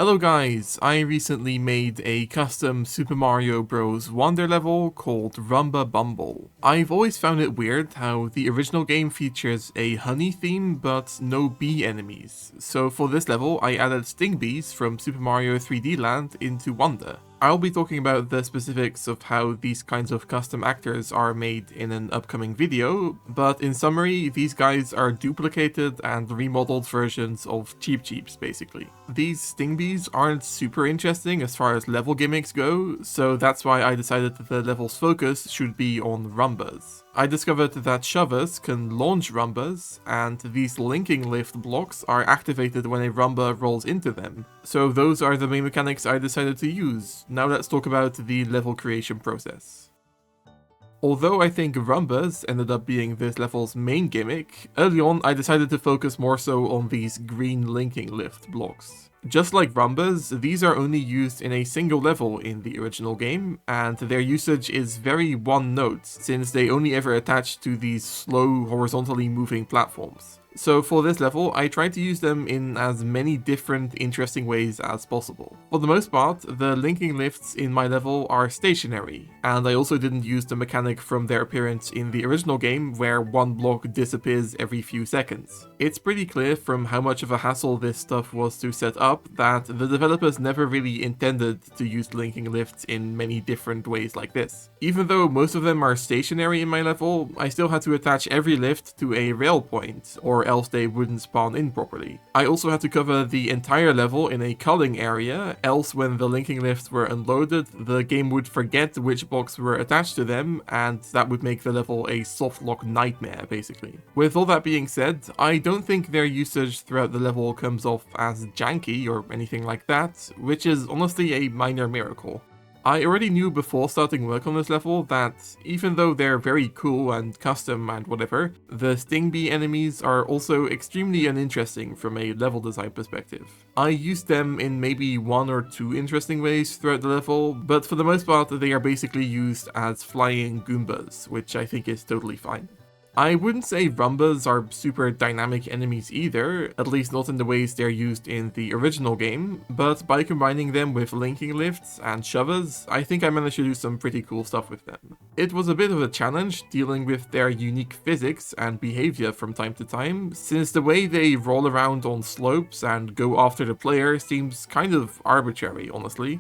Hello guys, I recently made a custom Super Mario Bros. Wonder level called Rrrumba Bumble. I've always found it weird how the original game features a honey theme but no bee enemies, so for this level I added sting bees from Super Mario 3D Land into Wonder. I'll be talking about the specifics of how these kinds of custom actors are made in an upcoming video, but in summary, these guys are duplicated and remodeled versions of Cheep Cheeps basically. These sting bees aren't super interesting as far as level gimmicks go, so that's why I decided that the level's focus should be on Rrumbas. I discovered that shovers can launch Rrumbas, and these linking lift blocks are activated when a Rrumba rolls into them. So those are the main mechanics I decided to use. Now let's talk about the level creation process. Although I think Rrumbas ended up being this level's main gimmick, early on I decided to focus more so on these green linking lift blocks. Just like Rrumbas, these are only used in a single level in the original game, and their usage is very one-note, since they only ever attach to these slow, horizontally moving platforms. So for this level, I tried to use them in as many different interesting ways as possible. For the most part, the linking lifts in my level are stationary, and I also didn't use the mechanic from their appearance in the original game where one block disappears every few seconds. It's pretty clear from how much of a hassle this stuff was to set up that the developers never really intended to use linking lifts in many different ways like this. Even though most of them are stationary in my level, I still had to attach every lift to a rail point, or else they wouldn't spawn in properly. I also had to cover the entire level in a culling area, else when the linking lifts were unloaded, the game would forget which blocks were attached to them, and that would make the level a softlock nightmare, basically. With all that being said, I don't think their usage throughout the level comes off as janky or anything like that, which is honestly a minor miracle. I already knew before starting work on this level that, even though they're very cool and custom and whatever, the sting bee enemies are also extremely uninteresting from a level design perspective. I used them in maybe one or two interesting ways throughout the level, but for the most part they are basically used as flying Goombas, which I think is totally fine. I wouldn't say Rrumbas are super dynamic enemies either, at least not in the ways they're used in the original game, but by combining them with linking lifts and shovers, I think I managed to do some pretty cool stuff with them. It was a bit of a challenge dealing with their unique physics and behavior from time to time, since the way they roll around on slopes and go after the player seems kind of arbitrary, honestly.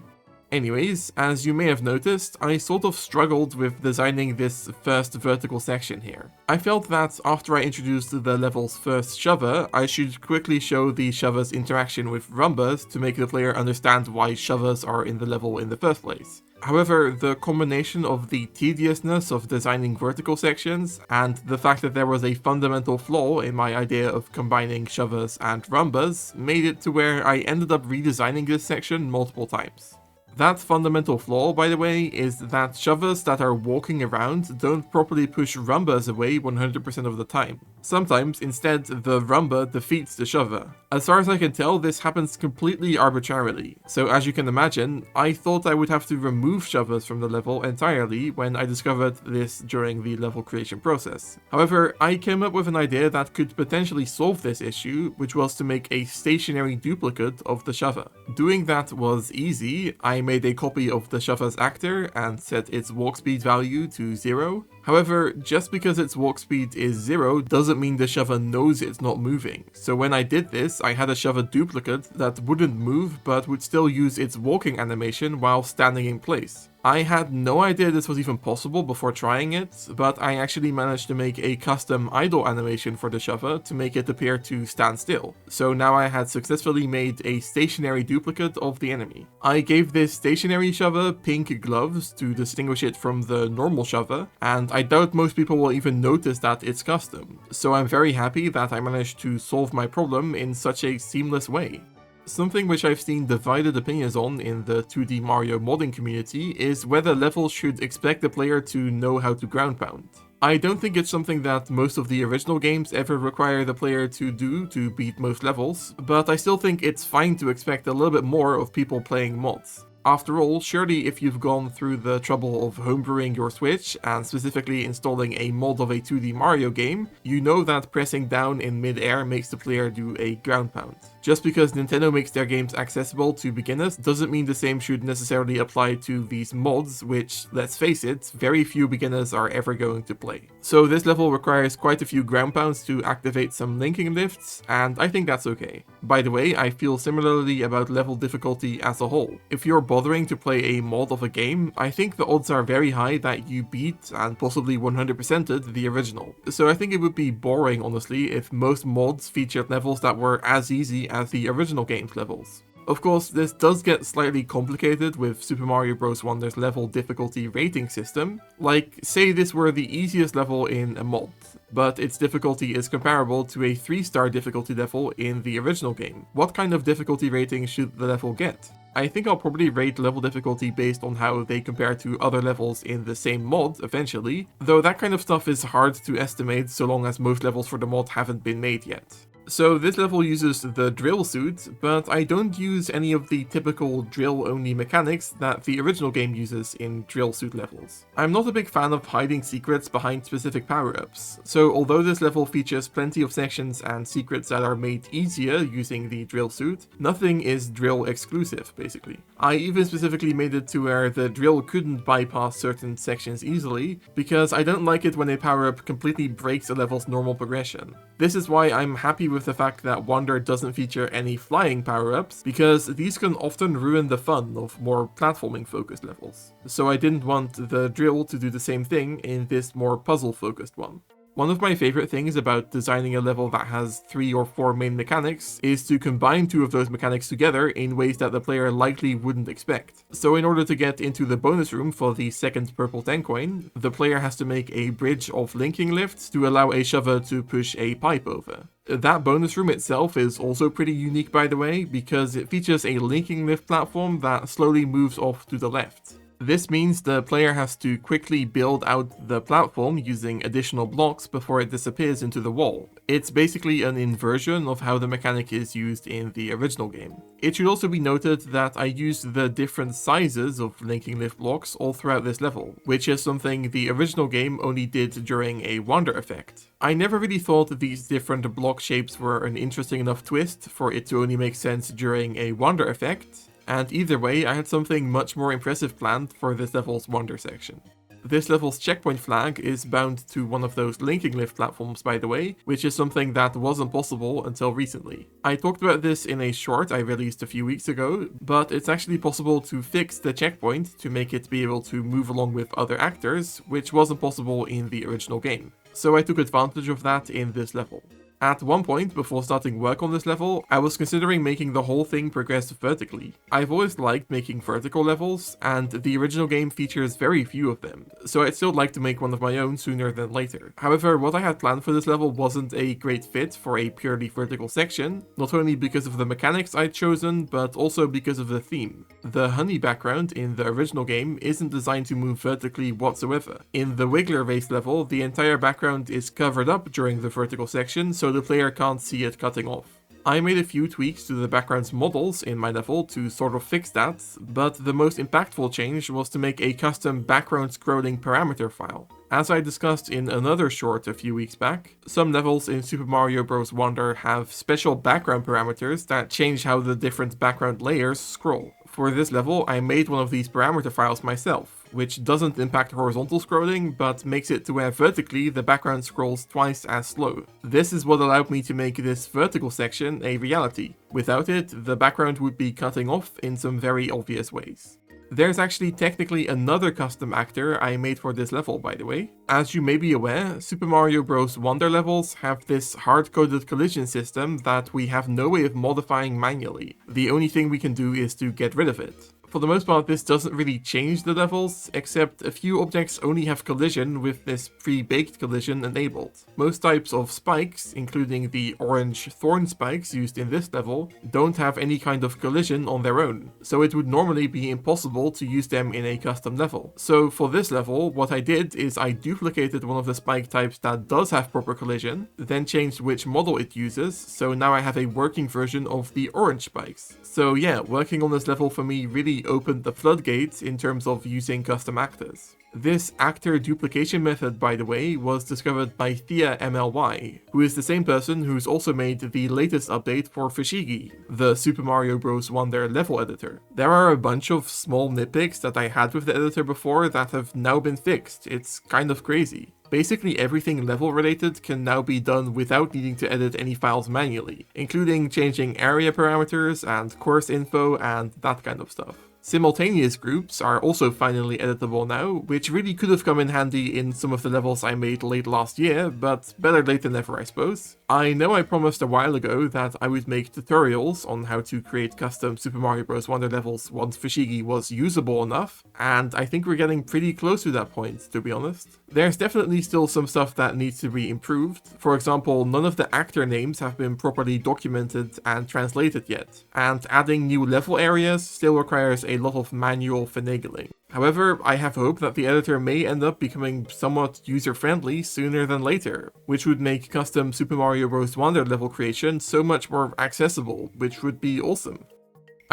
Anyways, as you may have noticed, I sort of struggled with designing this first vertical section here. I felt that after I introduced the level's first shover, I should quickly show the shover's interaction with Rrumbas to make the player understand why shovers are in the level in the first place. However, the combination of the tediousness of designing vertical sections and the fact that there was a fundamental flaw in my idea of combining shovers and Rrumbas made it to where I ended up redesigning this section multiple times. That fundamental flaw, by the way, is that shovers that are walking around don't properly push Rrumbas away 100% of the time. Sometimes, instead, the Rrumba defeats the shover. As far as I can tell, this happens completely arbitrarily, so as you can imagine, I thought I would have to remove shovers from the level entirely when I discovered this during the level creation process. However, I came up with an idea that could potentially solve this issue, which was to make a stationary duplicate of the shover. Doing that was easy. I made a copy of the shover's actor and set its walk speed value to 0. However, just because its walk speed is 0 doesn't mean the shover knows it's not moving. So when I did this, I had a shover duplicate that wouldn't move but would still use its walking animation while standing in place. I had no idea this was even possible before trying it, but I actually managed to make a custom idle animation for the shover to make it appear to stand still. So now I had successfully made a stationary duplicate of the enemy. I gave this stationary shover pink gloves to distinguish it from the normal shover, and I doubt most people will even notice that it's custom. So I'm very happy that I managed to solve my problem in such a seamless way. Something which I've seen divided opinions on in the 2D Mario modding community is whether levels should expect the player to know how to ground pound. I don't think it's something that most of the original games ever require the player to do to beat most levels, but I still think it's fine to expect a little bit more of people playing mods. After all, surely if you've gone through the trouble of homebrewing your Switch, and specifically installing a mod of a 2D Mario game, you know that pressing down in mid-air makes the player do a ground pound. Just because Nintendo makes their games accessible to beginners doesn't mean the same should necessarily apply to these mods, which, let's face it, very few beginners are ever going to play. So this level requires quite a few ground pounds to activate some linking lifts, and I think that's okay. By the way, I feel similarly about level difficulty as a whole. If you're bothering to play a mod of a game, I think the odds are very high that you beat and possibly 100%ed the original. So I think it would be boring, honestly, if most mods featured levels that were as easy as the original game's levels. Of course, this does get slightly complicated with Super Mario Bros. Wonder's level difficulty rating system. Like, say this were the easiest level in a mod, but its difficulty is comparable to a 3-star difficulty level in the original game. What kind of difficulty rating should the level get? I think I'll probably rate level difficulty based on how they compare to other levels in the same mod eventually, though that kind of stuff is hard to estimate so long as most levels for the mod haven't been made yet. So this level uses the drill suit, but I don't use any of the typical drill-only mechanics that the original game uses in drill suit levels. I'm not a big fan of hiding secrets behind specific power-ups, so although this level features plenty of sections and secrets that are made easier using the drill suit, nothing is drill exclusive, basically. I even specifically made it to where the drill couldn't bypass certain sections easily, because I don't like it when a power-up completely breaks a level's normal progression. This is why I'm happy with the fact that Wonder doesn't feature any flying power-ups, because these can often ruin the fun of more platforming focused levels. So I didn't want the drill to do the same thing in this more puzzle focused one. One of my favorite things about designing a level that has 3 or 4 main mechanics is to combine 2 of those mechanics together in ways that the player likely wouldn't expect. So in order to get into the bonus room for the second purple 10 coin, the player has to make a bridge of linking lifts to allow a shover to push a pipe over. That bonus room itself is also pretty unique, by the way, because it features a linking lift platform that slowly moves off to the left. This means the player has to quickly build out the platform using additional blocks before it disappears into the wall. It's basically an inversion of how the mechanic is used in the original game. It should also be noted that I used the different sizes of linking lift blocks all throughout this level, which is something the original game only did during a Wander effect. I never really thought these different block shapes were an interesting enough twist for it to only make sense during a Wander effect, and either way, I had something much more impressive planned for this level's Wonder section. This level's checkpoint flag is bound to one of those linking lift platforms, by the way, which is something that wasn't possible until recently. I talked about this in a short I released a few weeks ago, but it's actually possible to fix the checkpoint to make it be able to move along with other actors, which wasn't possible in the original game. So I took advantage of that in this level. At one point, before starting work on this level, I was considering making the whole thing progress vertically. I've always liked making vertical levels, and the original game features very few of them, so I'd still like to make one of my own sooner than later. However, what I had planned for this level wasn't a great fit for a purely vertical section, not only because of the mechanics I'd chosen, but also because of the theme. The honey background in the original game isn't designed to move vertically whatsoever. In the Wiggler race level, the entire background is covered up during the vertical section, so the player can't see it cutting off. I made a few tweaks to the background's models in my level to sort of fix that, but the most impactful change was to make a custom background scrolling parameter file. As I discussed in another short a few weeks back, some levels in Super Mario Bros. Wonder have special background parameters that change how the different background layers scroll. For this level, I made one of these parameter files myself, which doesn't impact horizontal scrolling, but makes it to where vertically the background scrolls twice as slow. This is what allowed me to make this vertical section a reality. Without it, the background would be cutting off in some very obvious ways. There's actually technically another custom actor I made for this level, by the way. As you may be aware, Super Mario Bros. Wonder levels have this hard-coded collision system that we have no way of modifying manually. The only thing we can do is to get rid of it. For the most part, this doesn't really change the levels, except a few objects only have collision with this pre-baked collision enabled. Most types of spikes, including the orange thorn spikes used in this level, don't have any kind of collision on their own, so it would normally be impossible to use them in a custom level. So for this level, what I did is I duplicated one of the spike types that does have proper collision, then changed which model it uses, so now I have a working version of the orange spikes. So yeah, working on this level for me really opened the floodgates in terms of using custom actors. This actor duplication method, by the way, was discovered by Thea MLY, who is the same person who's also made the latest update for Fushigi, the Super Mario Bros. Wonder level editor. There are a bunch of small nitpicks that I had with the editor before that have now been fixed. It's kind of crazy. Basically everything level related can now be done without needing to edit any files manually, including changing area parameters and course info and that kind of stuff. Simultaneous groups are also finally editable now, which really could have come in handy in some of the levels I made late last year, but better late than never, I suppose. I know I promised a while ago that I would make tutorials on how to create custom Super Mario Bros. Wonder levels once Fushigi was usable enough, and I think we're getting pretty close to that point, to be honest. There's definitely still some stuff that needs to be improved. For example, none of the actor names have been properly documented and translated yet, and adding new level areas still requires a lot of manual finagling. However, I have hope that the editor may end up becoming somewhat user-friendly sooner than later, which would make custom Super Mario Bros. Wonder level creation so much more accessible, which would be awesome.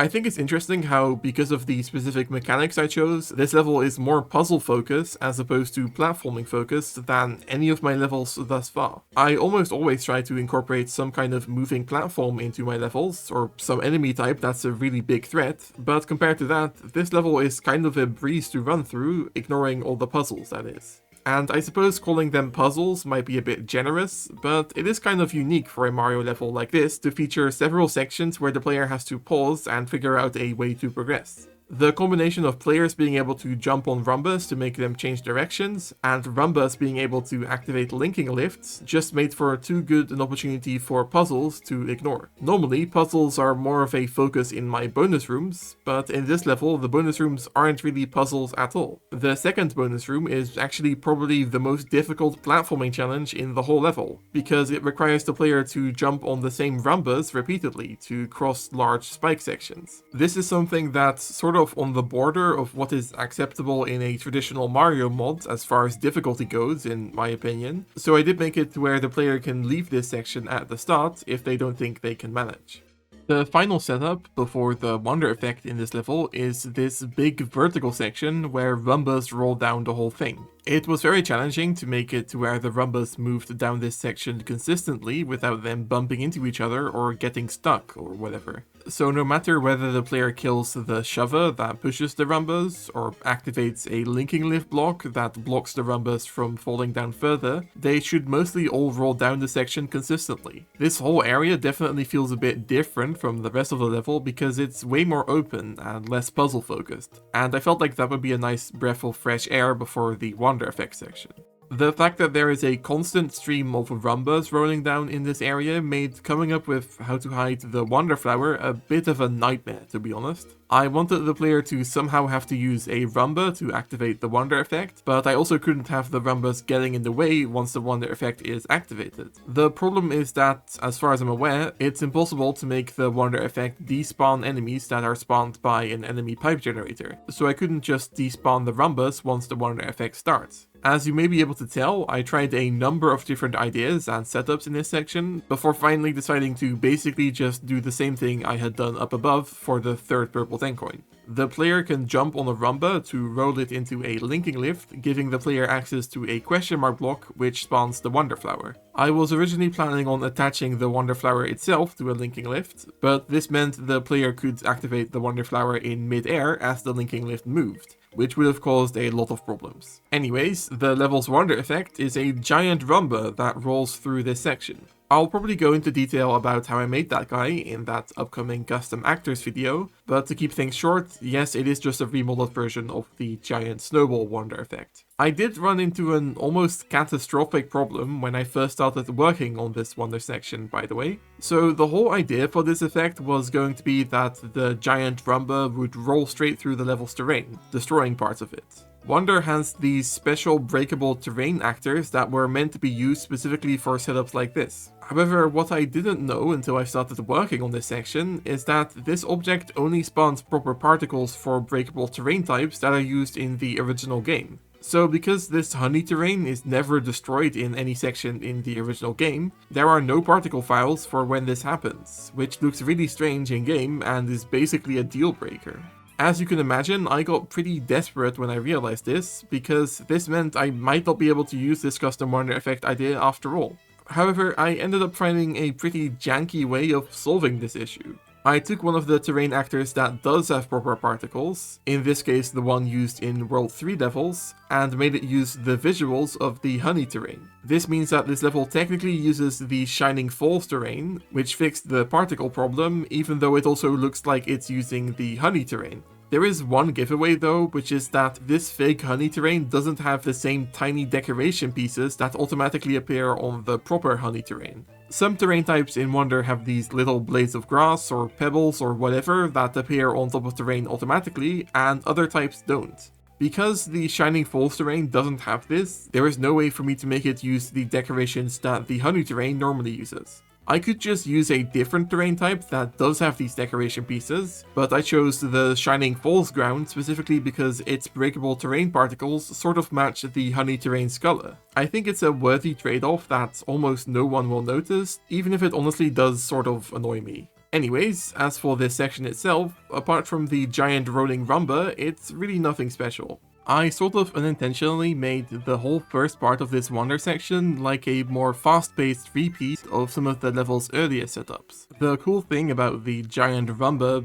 I think it's interesting how, because of the specific mechanics I chose, this level is more puzzle focused as opposed to platforming focused than any of my levels thus far. I almost always try to incorporate some kind of moving platform into my levels, or some enemy type that's a really big threat, but compared to that, this level is kind of a breeze to run through, ignoring all the puzzles, that is. And I suppose calling them puzzles might be a bit generous, but it is kind of unique for a Mario level like this to feature several sections where the player has to pause and figure out a way to progress. The combination of players being able to jump on Rrumbas to make them change directions, and Rrumbas being able to activate linking lifts, just made for too good an opportunity for puzzles to ignore. Normally, puzzles are more of a focus in my bonus rooms, but in this level, the bonus rooms aren't really puzzles at all. The second bonus room is actually probably the most difficult platforming challenge in the whole level, because it requires the player to jump on the same Rrumbas repeatedly to cross large spike sections. This is something that's sort of on the border of what is acceptable in a traditional Mario mod as far as difficulty goes, in my opinion, so I did make it to where the player can leave this section at the start if they don't think they can manage. The final setup before the wonder effect in this level is this big vertical section where Rrumbas roll down the whole thing. It was very challenging to make it to where the Rrumbas moved down this section consistently without them bumping into each other or getting stuck or whatever. So no matter whether the player kills the shover that pushes the Rrumbas or activates a linking lift block that blocks the Rrumbas from falling down further, they should mostly all roll down the section consistently. This whole area definitely feels a bit different from the rest of the level because it's way more open and less puzzle focused, and I felt like that would be a nice breath of fresh air before the wonder effect section. The fact that there is a constant stream of Rrumbas rolling down in this area made coming up with how to hide the Wonder Flower a bit of a nightmare, to be honest. I wanted the player to somehow have to use a Rrumba to activate the Wonder effect, but I also couldn't have the Rrumbas getting in the way once the Wonder effect is activated. The problem is that, as far as I'm aware, it's impossible to make the Wonder effect despawn enemies that are spawned by an enemy pipe generator, so I couldn't just despawn the Rrumbas once the Wonder effect starts. As you may be able to tell, I tried a number of different ideas and setups in this section, before finally deciding to basically just do the same thing I had done up above for the third purple 10 coin. The player can jump on a Rrumba to roll it into a linking lift, giving the player access to a question mark block which spawns the Wonder Flower. I was originally planning on attaching the Wonder Flower itself to a linking lift, but this meant the player could activate the Wonder Flower in mid-air as the linking lift moved, which would have caused a lot of problems. Anyways, the level's Wonder effect is a giant Rrumba that rolls through this section. I'll probably go into detail about how I made that guy in that upcoming custom actors video, but to keep things short, yes, it is just a remodeled version of the giant snowball Wonder effect. I did run into an almost catastrophic problem when I first started working on this Wonder section, by the way. So the whole idea for this effect was going to be that the giant Rrumba would roll straight through the level's terrain, destroying parts of it. Wonder has these special breakable terrain actors that were meant to be used specifically for setups like this. However, what I didn't know until I started working on this section is that this object only spawns proper particles for breakable terrain types that are used in the original game. So because this honey terrain is never destroyed in any section in the original game, there are no particle files for when this happens, which looks really strange in game and is basically a deal breaker. As you can imagine, I got pretty desperate when I realized this, because this meant I might not be able to use this custom wander effect idea after all. However, I ended up finding a pretty janky way of solving this issue. I took one of the terrain actors that does have proper particles, in this case the one used in World 3 levels, and made it use the visuals of the honey terrain. This means that this level technically uses the Shining Falls terrain, which fixed the particle problem, even though it also looks like it's using the honey terrain. There is one giveaway though, which is that this fake honey terrain doesn't have the same tiny decoration pieces that automatically appear on the proper honey terrain. Some terrain types in Wonder have these little blades of grass or pebbles or whatever that appear on top of terrain automatically, and other types don't. Because the Shining Falls terrain doesn't have this, there is no way for me to make it use the decorations that the honey terrain normally uses. I could just use a different terrain type that does have these decoration pieces, but I chose the Shining Falls ground specifically because its breakable terrain particles sort of match the honey terrain's color. I think it's a worthy trade-off that almost no one will notice, even if it honestly does sort of annoy me. Anyways, as for this section itself, apart from the giant rolling rumba, it's really nothing special. I sort of unintentionally made the whole first part of this Wonder section like a more fast-paced repeat of some of the level's earlier setups. The cool thing about the giant rumba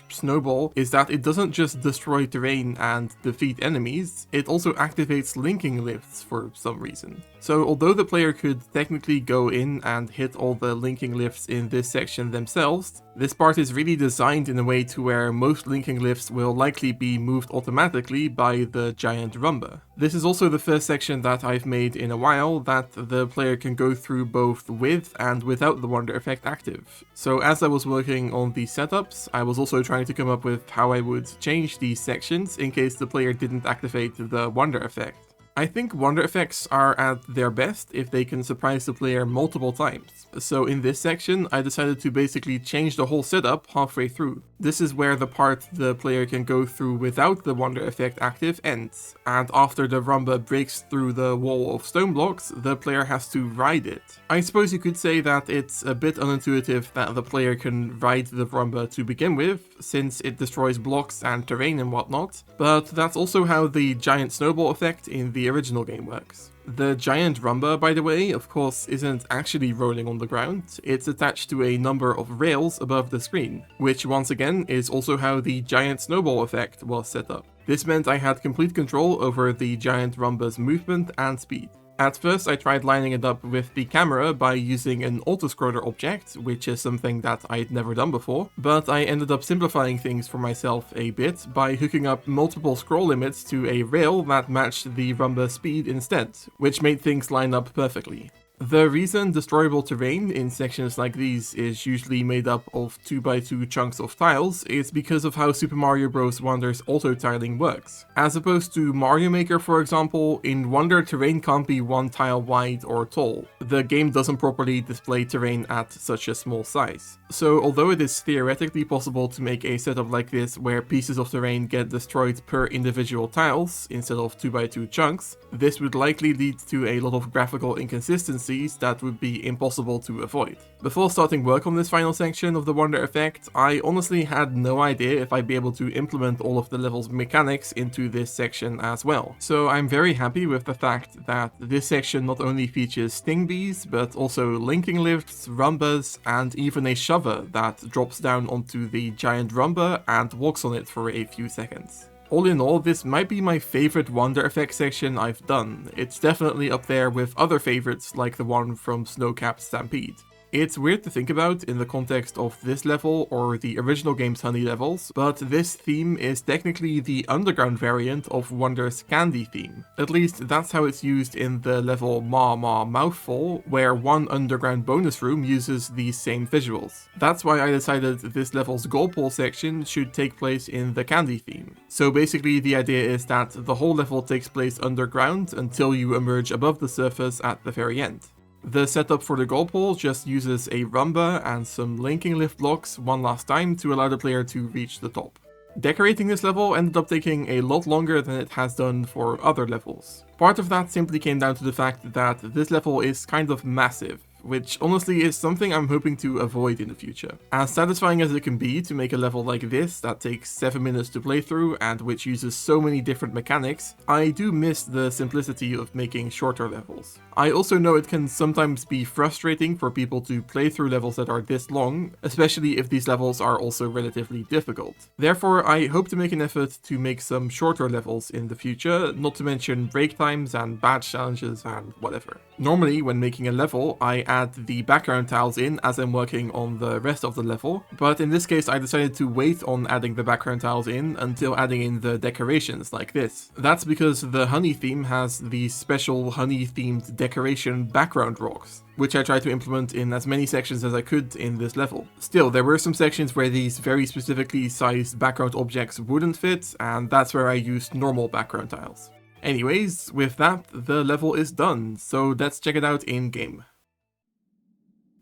/ snowball is that it doesn't just destroy terrain and defeat enemies, it also activates linking lifts for some reason. So although the player could technically go in and hit all the linking lifts in this section themselves, this part is really designed in a way to where most linking lifts will likely be moved automatically by the giant rumba. This is also the first section that I've made in a while that the player can go through both with and without the Wonder effect active. So as I was working on these setups, I was also trying to come up with how I would change these sections in case the player didn't activate the Wonder effect. I think Wonder effects are at their best if they can surprise the player multiple times. So in this section, I decided to basically change the whole setup halfway through. This is where the part the player can go through without the Wonder effect active ends, and after the rumba breaks through the wall of stone blocks, the player has to ride it. I suppose you could say that it's a bit unintuitive that the player can ride the rumba to begin with, since it destroys blocks and terrain and whatnot, but that's also how the giant snowball effect in the original game works. The giant rumba, by the way, of course, isn't actually rolling on the ground, it's attached to a number of rails above the screen, which once again is also how the giant snowball effect was set up. This meant I had complete control over the giant rumba's movement and speed. At first I tried lining it up with the camera by using an autoscroller object, which is something that I'd never done before, but I ended up simplifying things for myself a bit by hooking up multiple scroll limits to a rail that matched the rumba speed instead, which made things line up perfectly. The reason destroyable terrain in sections like these is usually made up of 2x2 chunks of tiles is because of how Super Mario Bros. Wonder's auto-tiling works. As opposed to Mario Maker, for example, in Wonder terrain can't be one tile wide or tall. The game doesn't properly display terrain at such a small size. So although it is theoretically possible to make a setup like this where pieces of terrain get destroyed per individual tiles instead of 2x2 chunks, this would likely lead to a lot of graphical inconsistencies that would be impossible to avoid. Before starting work on this final section of the Wonder effect, I honestly had no idea if I'd be able to implement all of the level's mechanics into this section as well. So I'm very happy with the fact that this section not only features sting bees, but also linking lifts, rumbas, and even a shover that drops down onto the giant rumba and walks on it for a few seconds. All in all, this might be my favorite Wonder effect section I've done. It's definitely up there with other favorites like the one from Snow-Capped Stampede. It's weird to think about in the context of this level or the original game's Honey levels, but this theme is technically the underground variant of Wonder's Candy theme. At least that's how it's used in the level Ma Ma Mouthful, where one underground bonus room uses these same visuals. That's why I decided this level's goal pole section should take place in the Candy theme. So basically the idea is that the whole level takes place underground until you emerge above the surface at the very end. The setup for the goal pole just uses a rumba and some linking lift blocks one last time to allow the player to reach the top. Decorating this level ended up taking a lot longer than it has done for other levels. Part of that simply came down to the fact that this level is kind of massive. which honestly is something I'm hoping to avoid in the future. As satisfying as it can be to make a level like this that takes 7 minutes to play through and which uses so many different mechanics, I do miss the simplicity of making shorter levels. I also know it can sometimes be frustrating for people to play through levels that are this long, especially if these levels are also relatively difficult. Therefore, I hope to make an effort to make some shorter levels in the future, not to mention break times and badge challenges and whatever. Normally, when making a level, I add the background tiles in as I'm working on the rest of the level, but in this case I decided to wait on adding the background tiles in until adding in the decorations like this. That's because the honey theme has these special honey themed decoration background rocks, which I tried to implement in as many sections as I could in this level. Still, there were some sections where these very specifically sized background objects wouldn't fit, and that's where I used normal background tiles. Anyways, with that, the level is done, so let's check it out in game.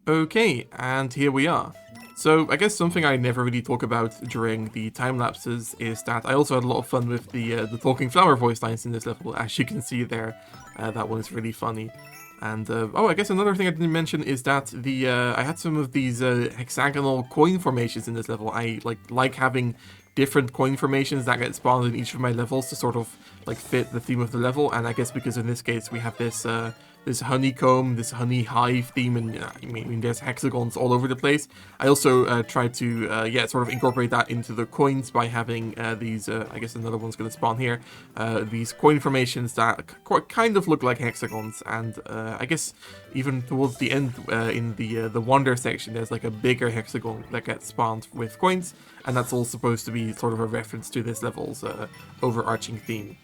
Okay, and here we are. So I guess something I never really talk about during the time lapses is that I also had a lot of fun with the talking flower voice lines in this level, as you can see there. That one is really funny. And oh, I guess another thing I didn't mention is that I had some of these hexagonal coin formations in this level. I like having different coin formations that get spawned in each of my levels to sort of like fit the theme of the level, and I guess because in this case we have this this honeycomb, this honey hive theme, and I mean there's hexagons all over the place. I also tried to yeah, sort of incorporate that into the coins by having these I guess another one's going to spawn here, these coin formations that kind of look like hexagons, and I guess even towards the end in the wonder section there's like a bigger hexagon that gets spawned with coins, and that's all supposed to be sort of a reference to this level's overarching theme.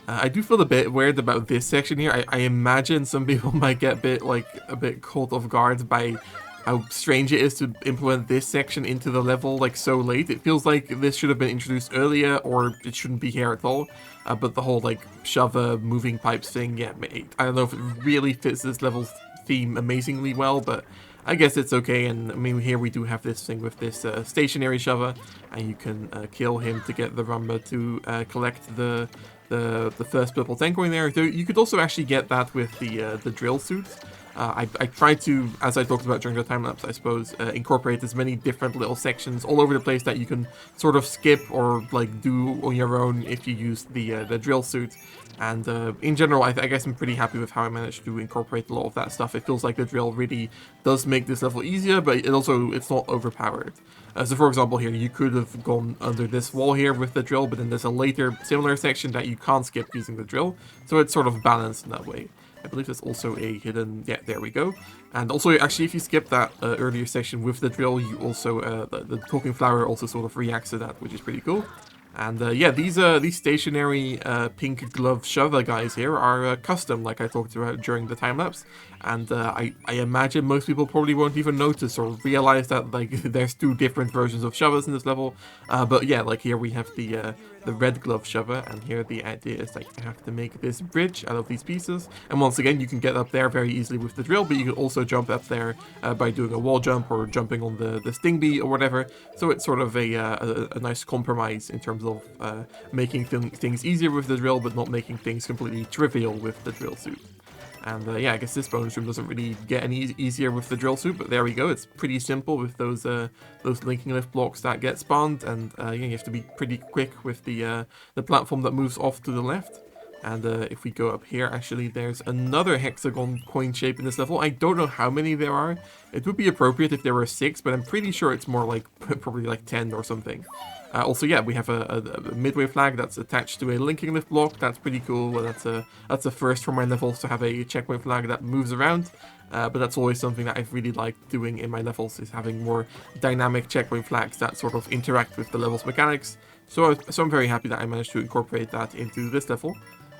I do feel a bit weird about this section here. I imagine some people might get a bit caught off guard by how strange it is to implement this section into the level like so late. It feels like this should have been introduced earlier, or it shouldn't be here at all. But the whole like shover moving pipes thing, yeah, I don't know if it really fits this level's theme amazingly well, but I guess it's okay. And I mean, here we do have this thing with this stationary shover, and you can kill him to get the Rrrumba to collect the first purple 10 coin there. So you could also actually get that with the drill suit. I tried to, as I talked about during the time lapse, I suppose, incorporate as many different little sections all over the place that you can sort of skip or like do on your own if you use the drill suit. And in general, I guess I'm pretty happy with how I managed to incorporate a lot of that stuff. It feels like the drill really does make this level easier, but it's not overpowered. So for example here, you could have gone under this wall here with the drill, but then there's a later similar section that you can't skip using the drill, so it's sort of balanced in that way. I believe there's also a hidden, yeah, there we go. And also, actually, if you skip that earlier section with the drill, you also, the talking flower also sort of reacts to that, which is pretty cool. And yeah, these stationary pink glove shover guys here are custom, like I talked about during the time lapse. And I imagine most people probably won't even notice or realize that like there's two different versions of shovers in this level. But yeah, like here we have the red glove shover, and here the idea is that you have to make this bridge out of these pieces. And once again, you can get up there very easily with the drill, but you can also jump up there by doing a wall jump or jumping on the sting bee or whatever. So it's sort of a nice compromise in terms of making things easier with the drill, but not making things completely trivial with the drill suit. And yeah, I guess this bonus room doesn't really get any easier with the drill suit, but there we go. It's pretty simple with those linking lift blocks that get spawned, and yeah, you have to be pretty quick with the platform that moves off to the left. And if we go up here, actually, there's another hexagon coin shape in this level. I don't know how many there are. It would be appropriate if there were 6, but I'm pretty sure it's more like probably like 10 or something. Also, yeah, we have a midway flag that's attached to a linking lift block. That's pretty cool. Well, that's a first for my levels to have a checkpoint flag that moves around. But that's always something that I've really liked doing in my levels, is having more dynamic checkpoint flags that sort of interact with the level's mechanics. So I'm very happy that I managed to incorporate that into this level.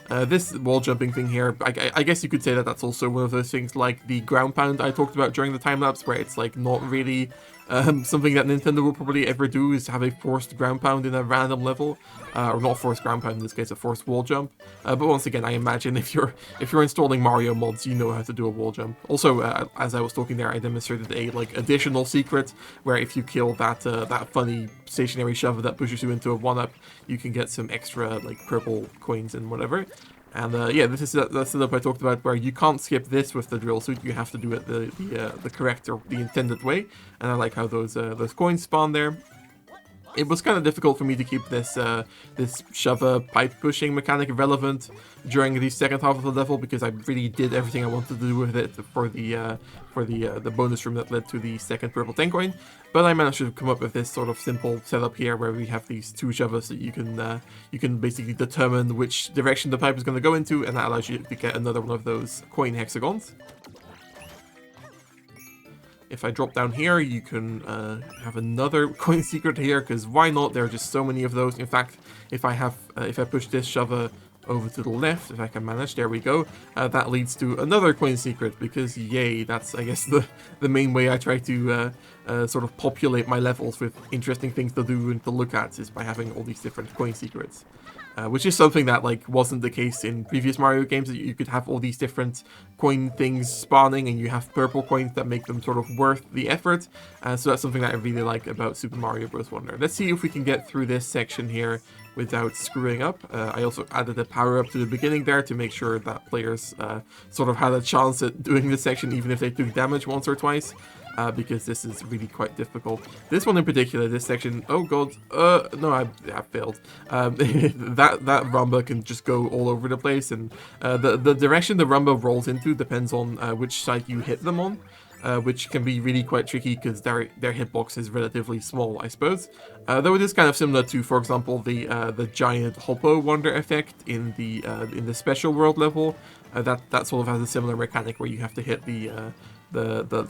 This wall jumping thing here, I guess you could say that that's also one of those things like the ground pound I talked about during the time lapse, where it's like not really something that Nintendo will probably ever do, is have a forced ground pound in a random level, or not forced ground pound in this case, a forced wall jump. But once again, I imagine if you're installing Mario mods, you know how to do a wall jump. Also, as I was talking there, I demonstrated a like additional secret where if you kill that funny stationary shover that pushes you into a 1-up, you can get some extra like purple coins and whatever. And yeah, this is the setup I talked about, where you can't skip this with the drill suit. You have to do it the correct or the intended way. And I like how those coins spawn there. It was kind of difficult for me to keep this this shover pipe pushing mechanic relevant during the second half of the level, because I really did everything I wanted to do with it for the bonus room that led to the second purple 10 coin. But I managed to come up with this sort of simple setup here, where we have these two shovers that you can basically determine which direction the pipe is going to go into, and that allows you to get another one of those coin hexagons. If I drop down here, you can have another coin secret here, because why not? There are just so many of those. In fact, if I push this shover over to the left, if I can manage, there we go, that leads to another coin secret, because yay, that's, I guess, the main way I try to sort of populate my levels with interesting things to do and to look at, is by having all these different coin secrets. Which is something that like wasn't the case in previous Mario games. That you could have all these different coin things spawning, and you have purple coins that make them sort of worth the effort. So that's something that I really like about Super Mario Bros. Wonder. Let's see if we can get through this section here without screwing up. I also added a power up to the beginning there to make sure that players sort of had a chance at doing this section, even if they took damage once or twice. Because this is really quite difficult. This one in particular, this section, oh god, no, I failed. That rumba can just go all over the place, and the direction the rumba rolls into depends on which side you hit them on. Which can be really quite tricky, because their hitbox is relatively small, I suppose. Though it is kind of similar to, for example, the giant Hoppo Wonder effect in the special world level. That sort of has a similar mechanic, where you have to hit the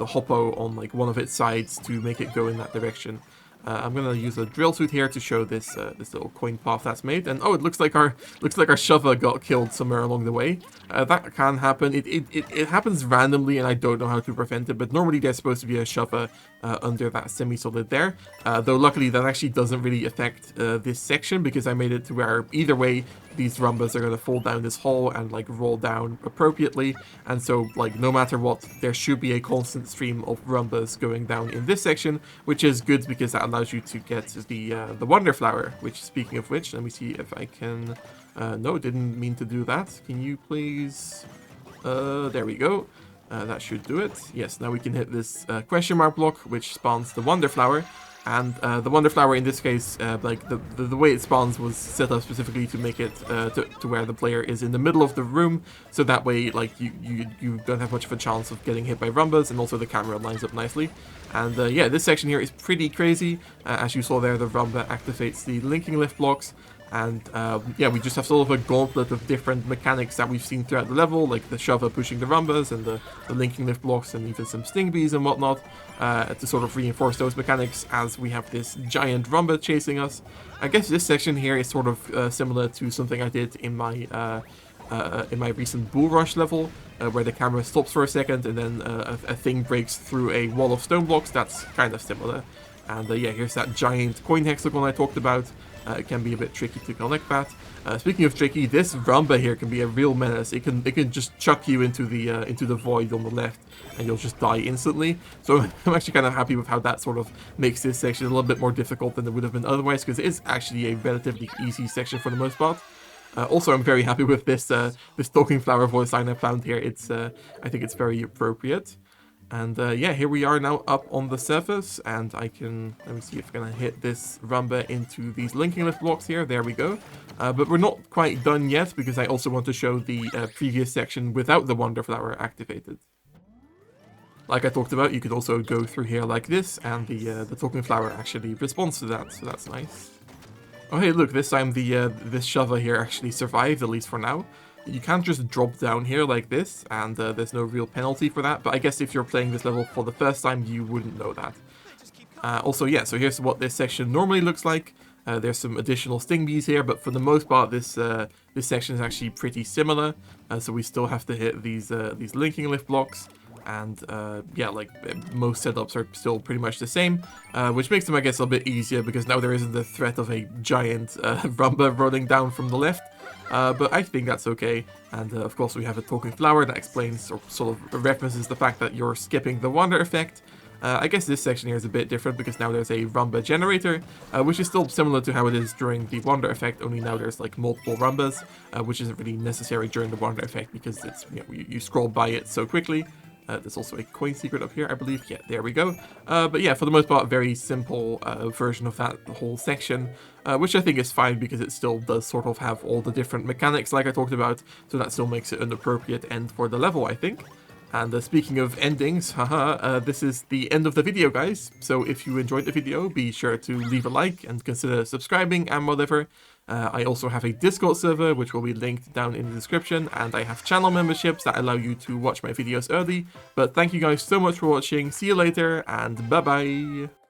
Hoppo on like one of its sides to make it go in that direction. I'm gonna use a drill suit here to show this this little coin path that's made, and oh, it looks like our shover got killed somewhere along the way. That can happen. It happens randomly, and I don't know how to prevent it. But normally there's supposed to be a shover under that semi-solid there. Though luckily that actually doesn't really affect this section, because I made it to where either way these rumbas are gonna fall down this hole and like roll down appropriately. And so like no matter what, there should be a constant stream of rumbas going down in this section, which is good because that allows you to get the Wonder Flower. Which, speaking of which, let me see if I can. No, didn't mean to do that. Can you please? There we go. That should do it. Yes, now we can hit this question mark block, which spawns the Wonder Flower. And the Wonder Flower in this case, like the way it spawns was set up specifically to make it to where the player is in the middle of the room, so that way like you don't have much of a chance of getting hit by rumbas, and also the camera lines up nicely. And yeah, this section here is pretty crazy. As you saw there, the rumba activates the linking lift blocks. And yeah, we just have sort of a gauntlet of different mechanics that we've seen throughout the level, like the shover pushing the rumbas, and the linking lift blocks, and even some sting bees and whatnot, to sort of reinforce those mechanics as we have this giant rumba chasing us. I guess this section here is sort of similar to something I did in my recent Bull Rush level, where the camera stops for a second and then a thing breaks through a wall of stone blocks. That's kind of similar. And yeah, here's that giant coin hexagon I talked about. It can be a bit tricky to collect that. Speaking of tricky, this rumba here can be a real menace. It can just chuck you into the void on the left, and you'll just die instantly. So I'm actually kind of happy with how that sort of makes this section a little bit more difficult than it would have been otherwise, because it is actually a relatively easy section for the most part. Also, I'm very happy with this talking flower voice line I found here. I think it's very appropriate. And yeah, here we are now up on the surface, and let me see if I can hit this rumba into these linking lift blocks here. There we go. But we're not quite done yet, because I also want to show the previous section without the Wonder Flower activated. Like I talked about, you could also go through here like this, and the talking flower actually responds to that, so that's nice. Oh hey, look, this time this shover here actually survived, at least for now. You can't just drop down here like this, and there's no real penalty for that, but I guess if you're playing this level for the first time, you wouldn't know that. Also, yeah, so here's what this section normally looks like. There's some additional sting bees here, but for the most part, this section is actually pretty similar. So we still have to hit these linking lift blocks, and yeah, like most setups are still pretty much the same, which makes them, I guess, a bit easier, because now there isn't the threat of a giant rumba rolling down from the left. But I think that's okay, and of course we have a talking flower that explains or sort of references the fact that you're skipping the wonder effect. I guess this section here is a bit different because now there's a Rrumba generator, which is still similar to how it is during the Wander effect, only now there's like multiple Rrumbas, which isn't really necessary during the Wander effect because it's, you scroll by it so quickly. There's also a coin secret up here, I believe. Yeah, there we go. But yeah, for the most part, very simple version of that whole section, which I think is fine because it still does sort of have all the different mechanics like I talked about, so that still makes it an appropriate end for the level, I think. And speaking of endings, haha, this is the end of the video, guys. So if you enjoyed the video, be sure to leave a like and consider subscribing and whatever. I also have a Discord server, which will be linked down in the description, and I have channel memberships that allow you to watch my videos early. But thank you guys so much for watching, see you later, and bye-bye!